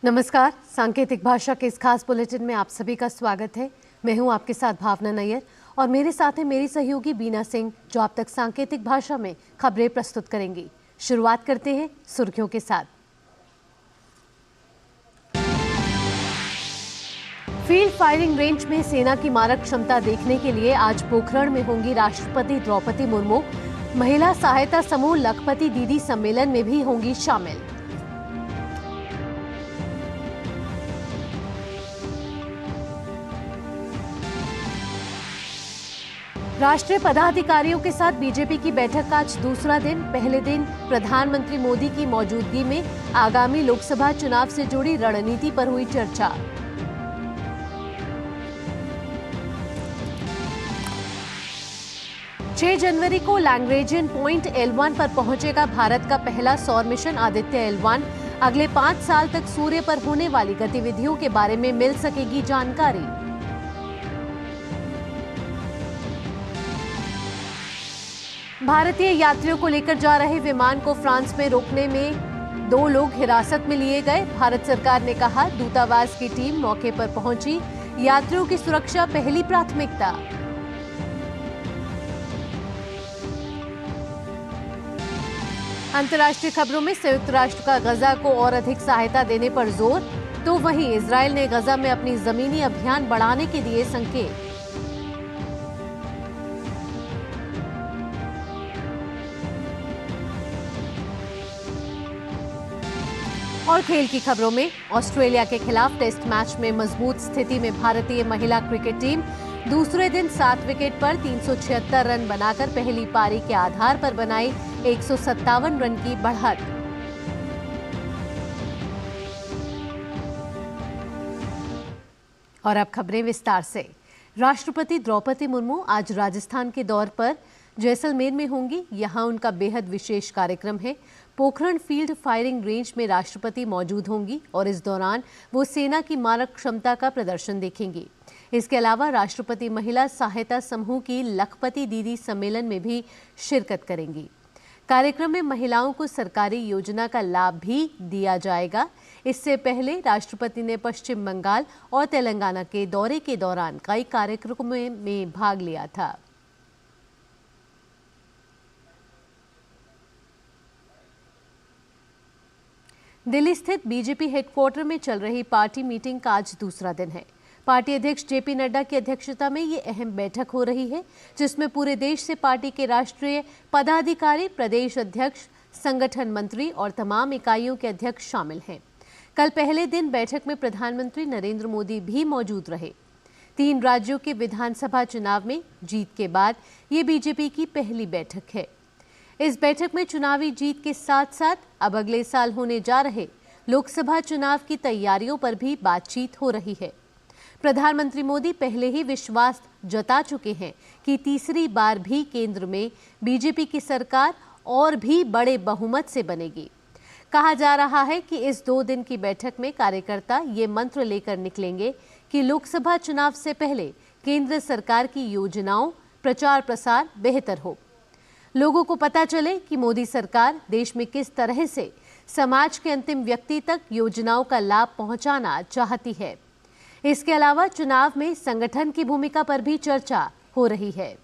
नमस्कार। सांकेतिक भाषा के इस खास बुलेटिन में आप सभी का स्वागत है। मैं हूं आपके साथ भावना नैयर और मेरे साथ है मेरी सहयोगी बीना सिंह, जो आप तक सांकेतिक भाषा में खबरें प्रस्तुत करेंगी। शुरुआत करते हैं सुर्खियों के साथ। फील्ड फायरिंग रेंज में सेना की मारक क्षमता देखने के लिए आज पोखरण में होंगी राष्ट्रपति द्रौपदी मुर्मू। महिला सहायता समूह लखपति दीदी सम्मेलन में भी होंगी शामिल। राष्ट्रीय पदाधिकारियों के साथ बीजेपी की बैठक का आज दूसरा दिन। पहले दिन प्रधानमंत्री मोदी की मौजूदगी में आगामी लोकसभा चुनाव से जुड़ी रणनीति पर हुई चर्चा। छह जनवरी को लैग्रेंजियन पॉइंट L1 पर पहुंचेगा भारत का पहला सौर मिशन आदित्य L1। अगले 5 साल तक सूर्य पर होने वाली गतिविधियों के बारे में मिल सकेगी जानकारी। भारतीय यात्रियों को लेकर जा रहे विमान को फ्रांस में रोकने में 2 लोग हिरासत में लिए गए। भारत सरकार ने कहा, दूतावास की टीम मौके पर पहुंची। यात्रियों की सुरक्षा पहली प्राथमिकता। अंतर्राष्ट्रीय खबरों में संयुक्त राष्ट्र का गजा को और अधिक सहायता देने पर जोर, तो वहीं इजरायल ने गजा में अपनी जमीनी अभियान बढ़ाने के दिए संकेत। और खेल की खबरों में ऑस्ट्रेलिया के खिलाफ टेस्ट मैच में मजबूत स्थिति में भारतीय महिला क्रिकेट टीम दूसरे दिन 7 विकेट पर 376 रन बनाकर पहली पारी के आधार पर बनाई 157 रन की बढ़त। और अब खबरें विस्तार से। राष्ट्रपति द्रौपदी मुर्मू आज राजस्थान के दौर पर जैसलमेर में होंगी। यहां उनका बेहद विशेष कार्यक्रम है। पोखरण फील्ड फायरिंग रेंज में राष्ट्रपति मौजूद होंगी और इस दौरान वो सेना की मारक क्षमता का प्रदर्शन देखेंगी। इसके अलावा राष्ट्रपति महिला सहायता समूह की लखपति दीदी सम्मेलन में भी शिरकत करेंगी। कार्यक्रम में महिलाओं को सरकारी योजना का लाभ भी दिया जाएगा। इससे पहले राष्ट्रपति ने पश्चिम बंगाल और तेलंगाना के दौरे के दौरान कई कार्यक्रमों में भाग लिया था। दिल्ली स्थित बीजेपी हेडक्वार्टर में चल रही पार्टी मीटिंग का आज दूसरा दिन है। पार्टी अध्यक्ष जेपी नड्डा की अध्यक्षता में ये अहम बैठक हो रही है, जिसमें पूरे देश से पार्टी के राष्ट्रीय पदाधिकारी, प्रदेश अध्यक्ष, संगठन मंत्री और तमाम इकाइयों के अध्यक्ष शामिल हैं। कल पहले दिन बैठक में प्रधानमंत्री नरेंद्र मोदी भी मौजूद रहे। 3 राज्यों के विधानसभा चुनाव में जीत के बाद ये बीजेपी की पहली बैठक है। इस बैठक में चुनावी जीत के साथ साथ अब अगले साल होने जा रहे लोकसभा चुनाव की तैयारियों पर भी बातचीत हो रही है। प्रधानमंत्री मोदी पहले ही विश्वास जता चुके हैं कि तीसरी बार भी केंद्र में बीजेपी की सरकार और भी बड़े बहुमत से बनेगी। कहा जा रहा है कि इस 2 दिन की बैठक में कार्यकर्ता ये मंत्र लेकर निकलेंगे कि लोकसभा चुनाव से पहले केंद्र सरकार की योजनाओं, प्रचार प्रसार बेहतर हो। लोगों को पता चले कि मोदी सरकार देश में किस तरह से समाज के अंतिम व्यक्ति तक योजनाओं का लाभ पहुंचाना चाहती है। इसके अलावा चुनाव में संगठन की भूमिका पर भी चर्चा हो रही है।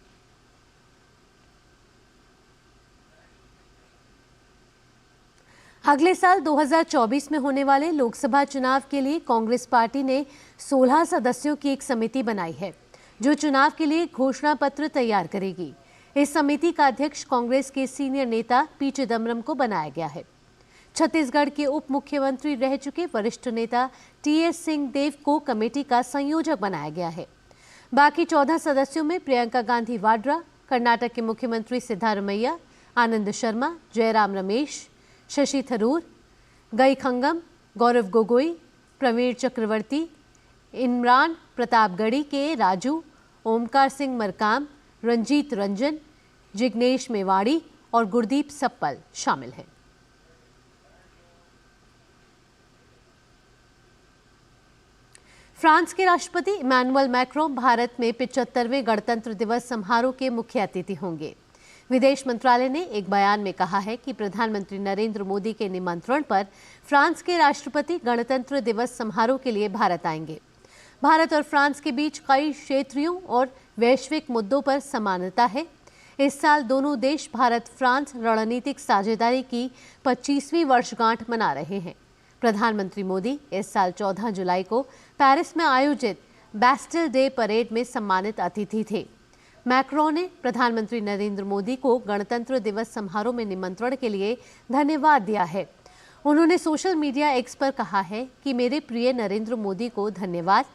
अगले साल 2024 में होने वाले लोकसभा चुनाव के लिए कांग्रेस पार्टी ने 16 सदस्यों की एक समिति बनाई है, जो चुनाव के लिए घोषणा पत्र तैयार करेगी। इस समिति का अध्यक्ष कांग्रेस के सीनियर नेता पी चिदम्बरम को बनाया गया है। छत्तीसगढ़ के उप मुख्यमंत्री रह चुके वरिष्ठ नेता टीएस सिंहदेव को कमेटी का संयोजक बनाया गया है। बाकी 14 सदस्यों में प्रियंका गांधी वाड्रा, कर्नाटक के मुख्यमंत्री सिद्धारमैया, आनंद शर्मा, जयराम रमेश, शशि थरूर, गई खंगम, गौरव गोगोई, प्रवीण चक्रवर्ती, इमरान प्रतापगढ़ी के राजू, ओमकार सिंह मरकाम, रंजीत रंजन, जिग्नेश मेवाड़ी और गुरदीप सप्पल शामिल हैं। फ्रांस के राष्ट्रपति इमैनुअल मैक्रों भारत में 75वें गणतंत्र दिवस समारोह के मुख्य अतिथि होंगे। विदेश मंत्रालय ने एक बयान में कहा है कि प्रधानमंत्री नरेंद्र मोदी के निमंत्रण पर फ्रांस के राष्ट्रपति गणतंत्र दिवस समारोह के लिए भारत आएंगे। भारत और फ्रांस के बीच कई क्षेत्रीय और वैश्विक मुद्दों पर समानता है। इस साल दोनों देश भारत फ्रांस रणनीतिक साझेदारी की 25वीं वर्षगांठ मना रहे हैं। प्रधानमंत्री मोदी इस साल 14 जुलाई को पेरिस में आयोजित बैस्टिल डे परेड में सम्मानित अतिथि थे। मैक्रोन ने प्रधानमंत्री नरेंद्र मोदी को गणतंत्र दिवस समारोह में निमंत्रण के लिए धन्यवाद दिया है। उन्होंने सोशल मीडिया एक्स पर कहा है कि मेरे प्रिय नरेंद्र मोदी को धन्यवाद।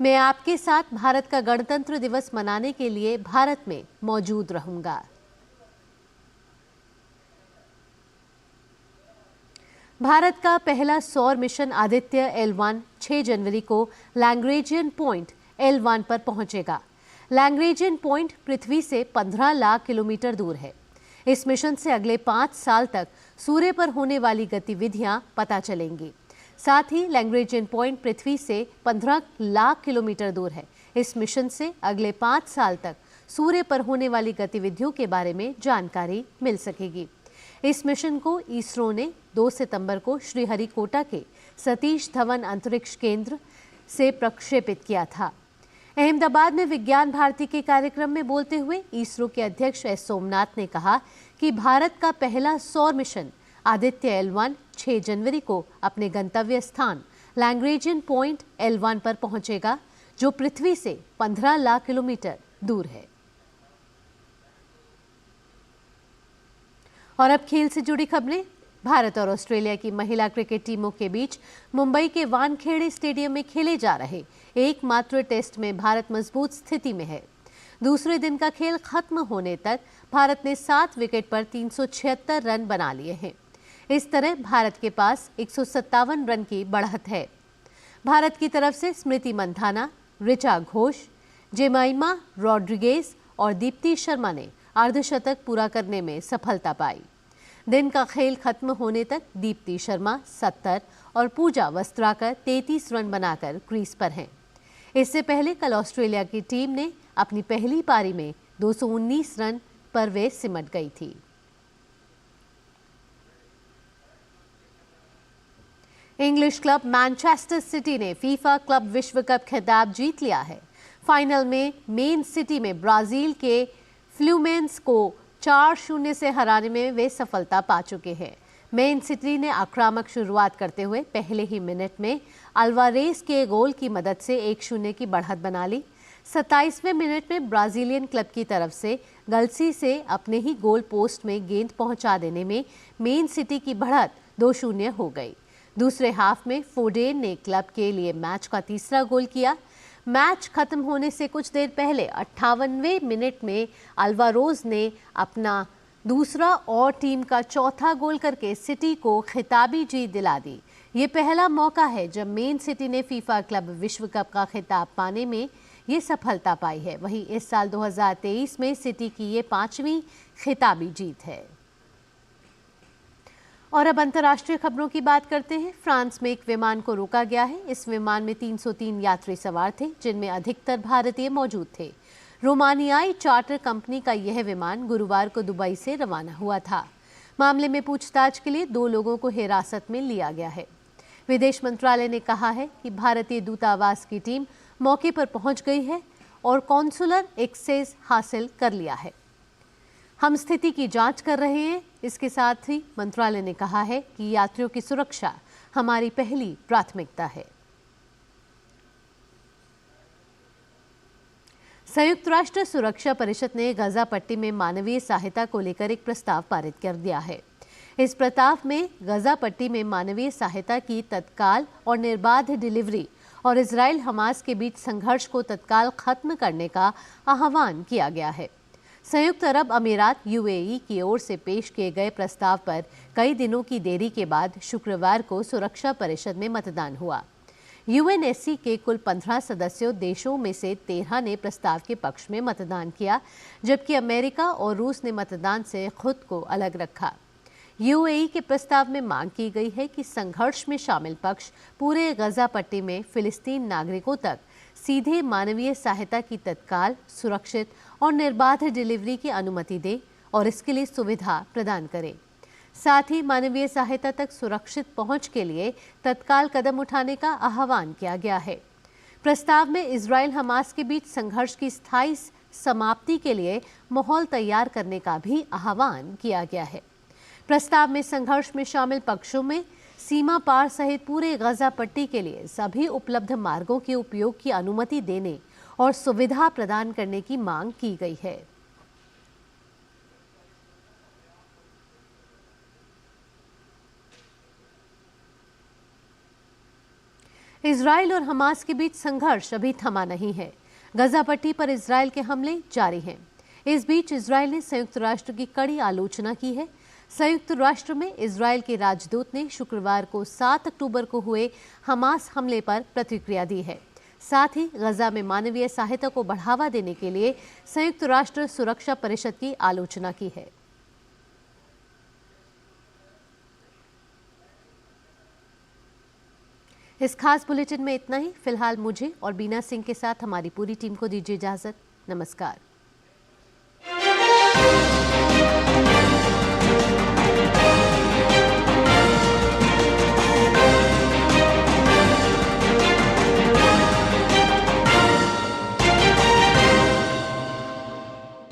मैं आपके साथ भारत का गणतंत्र दिवस मनाने के लिए भारत में मौजूद रहूंगा। भारत का पहला सौर मिशन आदित्य L1 6 जनवरी को लैग्रेंजियन पॉइंट L1 पर पहुंचेगा। लैग्रेंजियन पॉइंट पृथ्वी से 15 लाख किलोमीटर दूर है। इस मिशन से अगले 5 साल तक सूर्य पर होने वाली गतिविधियां पता चलेंगी। साथ ही लैग्रेंजियन पॉइंट पृथ्वी से 15 लाख किलोमीटर दूर है। इस मिशन से अगले 5 साल तक सूर्य पर होने वाली गतिविधियों के बारे में जानकारी मिल सकेगी। इस मिशन को इसरो ने 2 सितंबर को श्रीहरिकोटा के सतीश धवन अंतरिक्ष केंद्र से प्रक्षेपित किया था। अहमदाबाद में विज्ञान भारती के कार्यक्रम में बोलते हुए इसरो के अध्यक्ष एस सोमनाथ ने कहा कि भारत का पहला सौर मिशन आदित्य L1 6 जनवरी को अपने गंतव्य स्थान लैग्रेंजियन पॉइंट L1 पर पहुंचेगा, जो पृथ्वी से 15 लाख किलोमीटर दूर है। और अब खेल से जुड़ी खबरें। भारत और ऑस्ट्रेलिया की महिला क्रिकेट टीमों के बीच मुंबई के वानखेड़े स्टेडियम में खेले जा रहे एकमात्र टेस्ट में भारत मजबूत स्थिति में है। दूसरे दिन का खेल खत्म होने तक भारत ने 7 विकेट पर 376 रन बना लिए हैं। इस तरह भारत के पास 157 रन की बढ़त है। भारत की तरफ से स्मृति मंधाना, ऋचा घोष, जेमाइमा रॉड्रिगेज और दीप्ति शर्मा ने अर्धशतक पूरा करने में सफलता पाई। दिन का खेल खत्म होने तक दीप्ति शर्मा 70 और पूजा वस्त्राकर 33 रन बनाकर क्रीज पर हैं। इससे पहले कल ऑस्ट्रेलिया की टीम ने अपनी पहली पारी में 219 रन पर वे सिमट गई थी। इंग्लिश क्लब मैनचेस्टर सिटी ने फीफा क्लब विश्व कप खिताब जीत लिया है। फाइनल में मेन सिटी में ब्राजील के फ्लूमेंस को 4-0 से हराने में वे सफलता पा चुके हैं। मेन सिटी ने आक्रामक शुरुआत करते हुए पहले ही मिनट में अल्वारेस के गोल की मदद से 1-0 की बढ़त बना ली। 27वें मिनट में ब्राजीलियन क्लब की तरफ से गलती से अपने ही गोल पोस्ट में गेंद पहुंचा देने में मेन सिटी की बढ़त 2-0 हो गई। दूसरे हाफ में फोडेन ने क्लब के लिए मैच का तीसरा गोल किया। मैच खत्म होने से कुछ देर पहले 58वें मिनट में अल्वारोज ने अपना दूसरा और टीम का चौथा गोल करके सिटी को खिताबी जीत दिला दी। ये पहला मौका है जब मेन सिटी ने फीफा क्लब विश्व कप का खिताब पाने में ये सफलता पाई है। वहीं इस साल 2023 में सिटी की ये 5वीं खिताबी जीत है। और अब अंतर्राष्ट्रीय खबरों की बात करते हैं। फ्रांस में एक विमान को रोका गया है। इस विमान में 303 यात्री सवार थे, जिनमें अधिकतर भारतीय मौजूद थे। रोमानियाई चार्टर कंपनी का यह विमान गुरुवार को दुबई से रवाना हुआ था। मामले में पूछताछ के लिए 2 लोगों को हिरासत में लिया गया है। विदेश मंत्रालय ने कहा है कि भारतीय दूतावास की टीम मौके पर पहुंच गई है और कॉन्सुलर एक्सेस हासिल कर लिया है। हम स्थिति की जांच कर रहे हैं। इसके साथ ही मंत्रालय ने कहा है कि यात्रियों की सुरक्षा हमारी पहली प्राथमिकता है। संयुक्त राष्ट्र सुरक्षा परिषद ने गाजा पट्टी में मानवीय सहायता को लेकर एक प्रस्ताव पारित कर दिया है। इस प्रस्ताव में गाजा पट्टी में मानवीय सहायता की तत्काल और निर्बाध डिलीवरी और इजराइल हमास के बीच संघर्ष को तत्काल खत्म करने का आह्वान किया गया है। संयुक्त अरब अमीरात UAE की ओर से पेश किए गए प्रस्ताव पर कई दिनों की देरी के बाद शुक्रवार को सुरक्षा परिषद में मतदान हुआ। UNSC के कुल 15 सदस्यों देशों में से 13 ने प्रस्ताव के पक्ष में मतदान किया, जबकि अमेरिका और रूस ने मतदान से खुद को अलग रखा। UAE के प्रस्ताव में मांग की गई है कि संघर्ष में शामिल पक्ष पूरे गाजा पट्टी में फिलिस्तीन नागरिकों तक सीधे मानवीय सहायता की तत्काल, सुरक्षित और निर्बाध डिलीवरी की अनुमति दे और इसके लिए सुविधा प्रदान करे। साथ ही मानवीय सहायता तक सुरक्षित पहुंच के लिए तत्काल कदम उठाने का आह्वान किया गया है। प्रस्ताव में इजराइल हमास के बीच संघर्ष की स्थायी समाप्ति के लिए माहौल तैयार करने का भी आह्वान किया गया है। प्रस्ताव में संघर्ष में शामिल पक्षों में सीमा पार सहित पूरे गजा पट्टी के लिए सभी उपलब्ध मार्गों के उपयोग की अनुमति देने और सुविधा प्रदान करने की मांग की गई है। इजराइल और हमास के बीच संघर्ष अभी थमा नहीं है। गजा पट्टी पर इजराइल के हमले जारी हैं। इस बीच इजराइल ने संयुक्त राष्ट्र की कड़ी आलोचना की है। संयुक्त राष्ट्र में इजराइल के राजदूत ने शुक्रवार को 7 अक्टूबर को हुए हमास हमले पर प्रतिक्रिया दी है। साथ ही गजा में मानवीय सहायता को बढ़ावा देने के लिए संयुक्त राष्ट्र सुरक्षा परिषद की आलोचना की है। इस खास बुलेटिन में इतना ही। फिलहाल मुझे और बीना सिंह के साथ हमारी पूरी टीम को दीजिए इजाजत। नमस्कार।